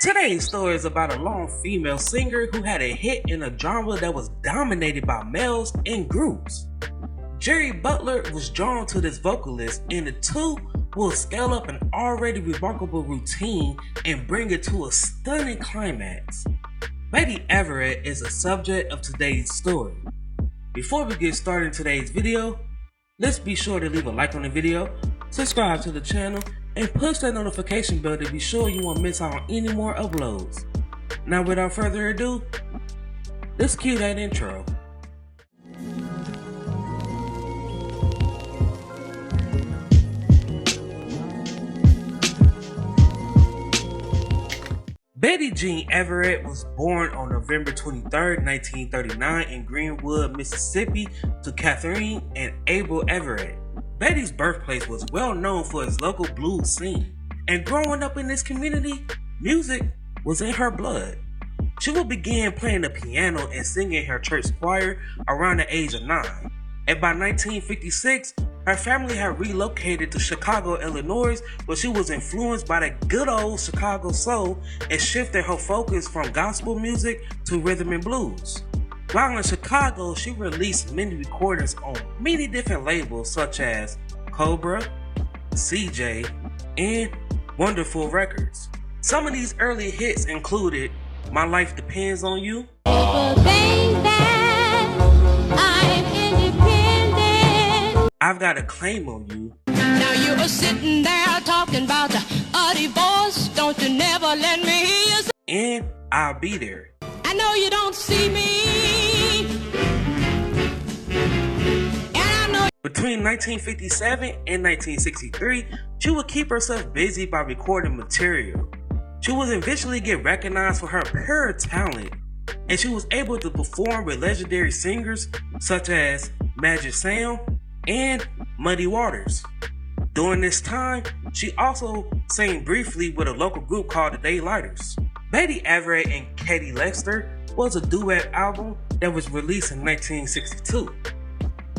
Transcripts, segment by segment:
Today's story is about a lone female singer who had a hit in a genre that was dominated by males and groups. Jerry Butler was drawn to this vocalist, and the two will scale up an already remarkable routine and bring it to a stunning climax. Betty Everett is the subject of today's story. Before we get started in today's video, let's be sure to leave a like on the video, subscribe to the channel, and push that notification bell to be sure you won't miss out on any more uploads. Now without further ado, let's cue that intro. Betty Jean Everett was born on November 23, 1939 in Greenwood, Mississippi to Catherine and Abel Everett. Betty's birthplace was well known for its local blues scene, and growing up in this community, music was in her blood. She would begin playing the piano and singing in her church choir around the age of 9, and by 1956, her family had relocated to Chicago, Illinois, where she was influenced by the good old Chicago soul and shifted her focus from gospel music to rhythm and blues. While in Chicago, she released many recordings on many different labels such as Cobra, CJ, and Wonderful Records. Some of these early hits included My Life Depends on You, I've Got a Claim on You. Now you were sitting there talking about a divorce, don't you never let me hear you say, and I'll Be There. I know you don't see me, and I know. Between 1957 and 1963, she would keep herself busy by recording material. She would eventually get recognized for her pure talent, and she was able to perform with legendary singers such as Magic Sound and Muddy Waters. During this time, she also sang briefly with a local group called the Daylighters. Betty Everett and Katie Lester was a duet album that was released in 1962.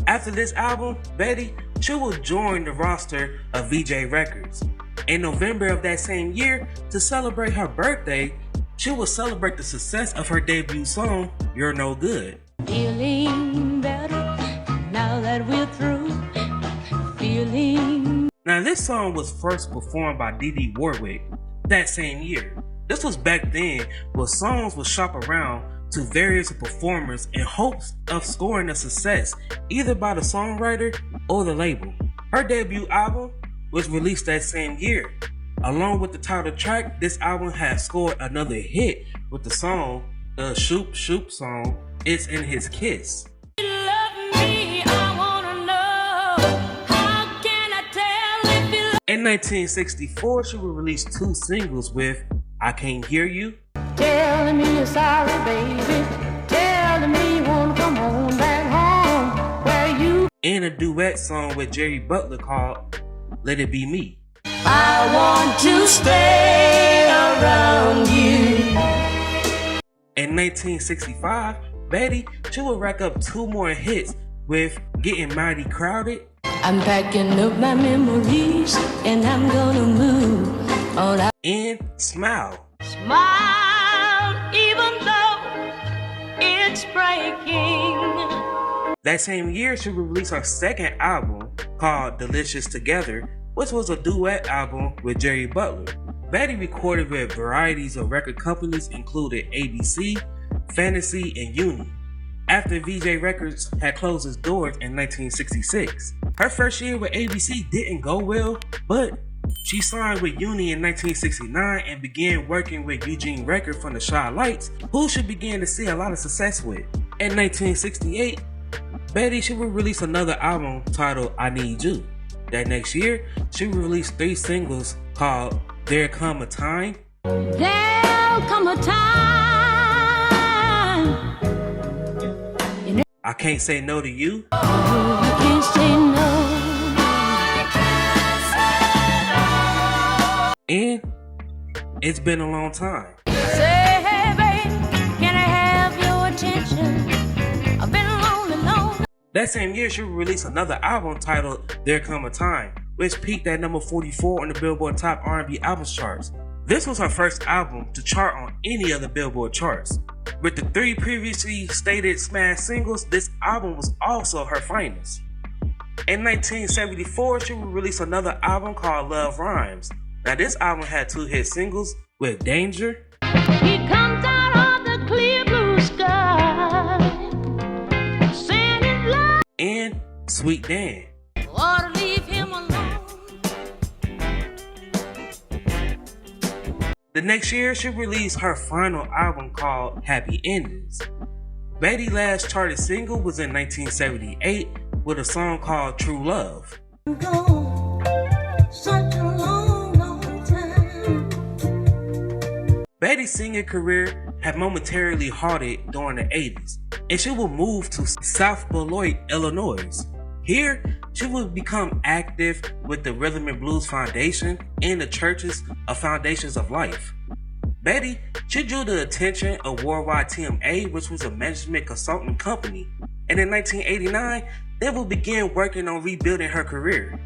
After this album, Betty, she would join the roster of VJ Records. In November of that same year, to celebrate her birthday, she would celebrate the success of her debut song, You're No Good. Feeling better now that we're through. Feeling. Now this song was first performed by Dee Dee Warwick that same year. This was back then where songs would shop around to various performers in hopes of scoring a success either by the songwriter or the label. Her debut album was released that same year. Along with the title track, this album has scored another hit with the song, the Shoop Shoop song, It's in His Kiss. In 1964, she would release 2 singles with I Can't Hear You, Telling me you're sorry, baby. Telling me you wanna come on back home where you. and a duet song with Jerry Butler called Let It Be Me. I want to stay around you. In 1965, Betty, she would rack up 2 more hits with Getting Mighty Crowded I'm packing up my memories and I'm gonna move on out. and Smile. Smile, even though it's breaking. That same year, she would release her second album called Delicious Together, which was a duet album with Jerry Butler. Betty recorded with varieties of record companies including ABC, Fantasy, and Uni. After VJ Records had closed its doors in 1966. Her first year with ABC didn't go well, but she signed with Uni in 1969 and began working with Eugene Record from the Shy Lights, who she began to see a lot of success with. In 1968, Betty, she would release another album titled I Need You. That next year, she would release 3 singles called There Come a Time, There'll come a time. I Can't Say No to You, I can't say no. and It's Been a Long Time. Say, hey, babe, can I have your attention? I've been lonely. That same year, she would release another album titled There Come a Time, which peaked at number 44 on the Billboard Top R&B Albums charts. This was her first album to chart on any of the Billboard charts. With the 3 previously stated smash singles, this album was also her finest. In 1974, she would release another album called Love Rhymes. Now this album had 2 hit singles with Danger He comes out of the clear blue sky, sending love. and Sweet Dan. Ought to leave him alone. The next year, she released her final album called Happy Endings. Betty's last charted single was in 1978 with a song called True Love. Gone such a long, long time. Betty's singing career had momentarily halted during the 80s, and she would move to South Beloit, Illinois. Here, she would become active with the Rhythm and Blues Foundation and the Churches of Foundations of Life. Betty, she drew the attention of Worldwide TMA, which was a management consulting company, and in 1989, they would begin working on rebuilding her career.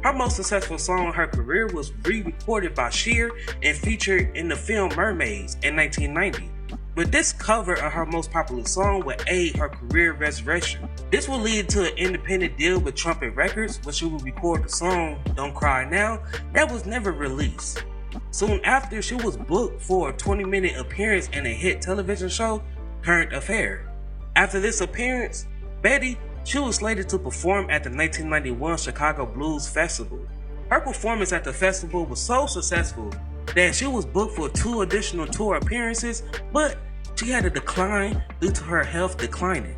Her most successful song in her career was re-recorded by Cher and featured in the film Mermaids in 1990. But this cover of her most popular song would aid her career resurrection. This would lead to an independent deal with Trumpet Records, where she would record the song Don't Cry Now that was never released. Soon after, she was booked for a 20-minute appearance in a hit television show, Current Affair. After this appearance, Betty, she was slated to perform at the 1991 Chicago Blues Festival. Her performance at the festival was so successful that she was booked for 2 additional tour appearances, but she had to decline due to her health declining.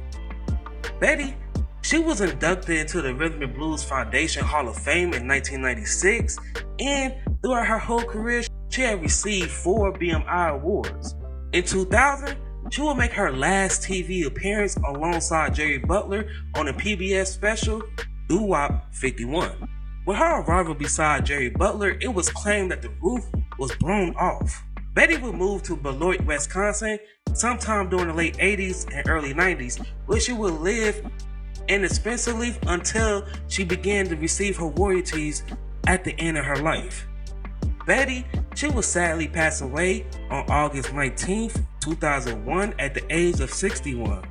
Betty, she was inducted into the Rhythm and Blues Foundation Hall of Fame in 1996, and throughout her whole career, she had received 4 BMI awards. In 2000, she would make her last TV appearance alongside Jerry Butler on the PBS special Doo Wop 51. With her arrival beside Jerry Butler, it was claimed that the roof was blown off. Betty would move to Beloit, Wisconsin sometime during the late 80s and early 90s, where she would live inexpensively until she began to receive her royalties at the end of her life. Betty, she would sadly pass away on August 19th, 2001 at the age of 61.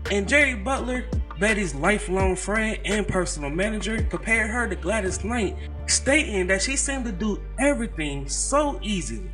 And Jerry Butler, Betty's lifelong friend and personal manager, compared her to Gladys Knight, stating that she seemed to do everything so easily.